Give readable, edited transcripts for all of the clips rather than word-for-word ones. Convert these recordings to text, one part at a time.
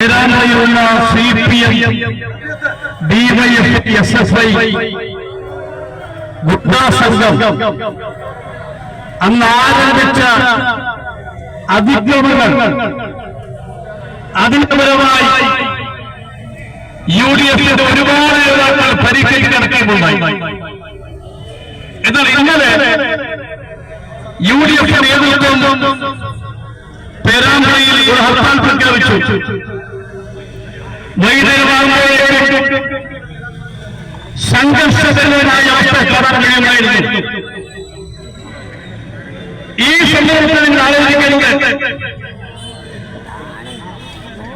പേരാമ്പ്രയിലുള്ള CPM, DYFI, SFI ഗുണ്ടാ സംഘം അന്ന് ആരംഭിച്ച അതിക്രമങ്ങൾ അതിന്റെ ഫലമായി UDFന്റെ ഒരുപാട് നേതാക്കൾ പരിക്കേറ്റ് കിടക്കുകയുണ്ടായി. എന്നാൽ ഇന്നലെ UDF നേതൃത്വം പേരാമ്പ്രയിൽ ഒരു ഹർത്താൽ പ്രഖ്യാപിച്ചു. വൈദ്യുതമാകുമ്പോഴേക്കും സംഘർഷകരമായ അവസ്ഥ കാണാൻ കഴിയുമായിരുന്നു. ഈ സന്ദർഭത്തിൽ നിങ്ങൾ ആലോചിക്കുന്നത്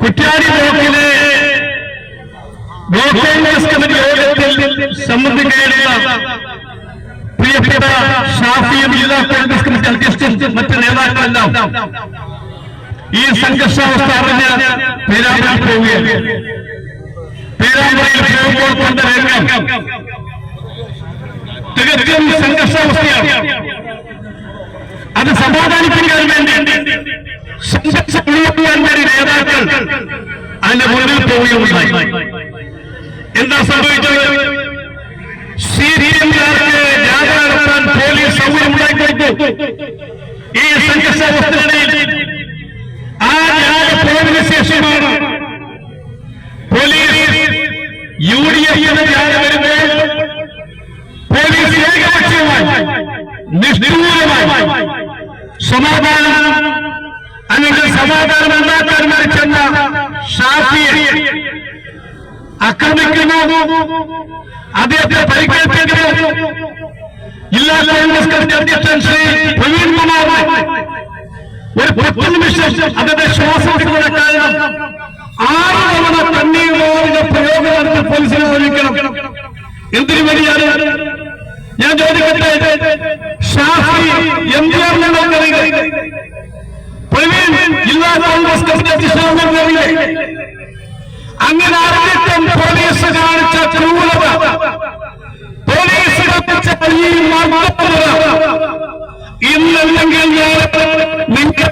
കുറ്റ്യാടി ബ്ലോക്കിലെ ബ്ലോക്ക് കോൺഗ്രസ് കമ്മിറ്റി യോഗത്തിൽ സംബന്ധിക്കാനുള്ള പ്രിയപ്പെട്ട ഷാഫിയും ജില്ലാ കോൺഗ്രസ് കമ്മിറ്റി അധ്യക്ഷൻ മറ്റ് നേതാക്കളെല്ലാം ഈ സംഘർഷാവസ്ഥ അറിഞ്ഞ് പേരാമ്പ്രയിൽ പോവുകയാണ്. പേരാമ്പ്രയിൽ പോകുമ്പോൾ കൊണ്ട രംഗം തികച്ചും സംഘർഷാവസ്ഥയാണ്. അത് സമാധാനിപ്പിക്കാൻ വേണ്ടി സംഘർഷം ഒഴിവാക്കാൻ വേണ്ടി നേതാക്കൾ അതിന്റെ മുന്നിൽ പോവുകയുണ്ടായി. എന്താ സംഭവിച്ചത്? CPMകാർക്ക് ജാഥ നടത്താൻ പോലീസ് സൗകര്യമുണ്ടായിക്കൊടുത്തു. ഈ സംഘർഷാവസ്ഥയിൽ ആ ജാഥ പോയതിനു ശേഷമാണ് പോലീസ് UDFന്റെ ജാഥ വരുമ്പോൾ പോലീസ് ഏകപക്ഷീയമായി നിഷ്ഠൂരമായി സമാധാനം അല്ലെങ്കിൽ സമാധാനം ഉണ്ടാക്കാൻ മരിച്ചെന്ന ഷാഫിയെ ആക്രമിക്കുന്നു, അദ്ദേഹത്തെ പരിക്കേൽപ്പിക്കുന്നു. ജില്ലാ കോൺഗ്രസ് കമ്മിറ്റി അധ്യക്ഷൻ ശ്രീ പ്രവീൺ കുമാർ ഒരു 10 നിമിഷം അദ്ദേഹത്തെ ശ്വാസം എടുക്കുന്നതിന് കാരണം 6 തവണ കണ്ണീരോടെ പ്രയോഗം നടത്തി പോലീസിനെ ശ്രമിക്കണം. എന്തിനു വേണ്ടിയാണ്? ഞാൻ ചോദിക്കട്ടെ, ഷാഫി MPR പ്രവീൺ ജില്ലാ കോൺഗ്രസ് കമ്മിറ്റി അധ്യക്ഷനാണെന്നറിയില്ലേ? അങ്ങനെ ആദ്യം പോലീസ് കാണിച്ച ക്രൂരത, പോലീസ് കാണിച്ച ഈ മർദ്ദനത ഇന്നല്ലെങ്കിൽ നിങ്ങൾക്ക്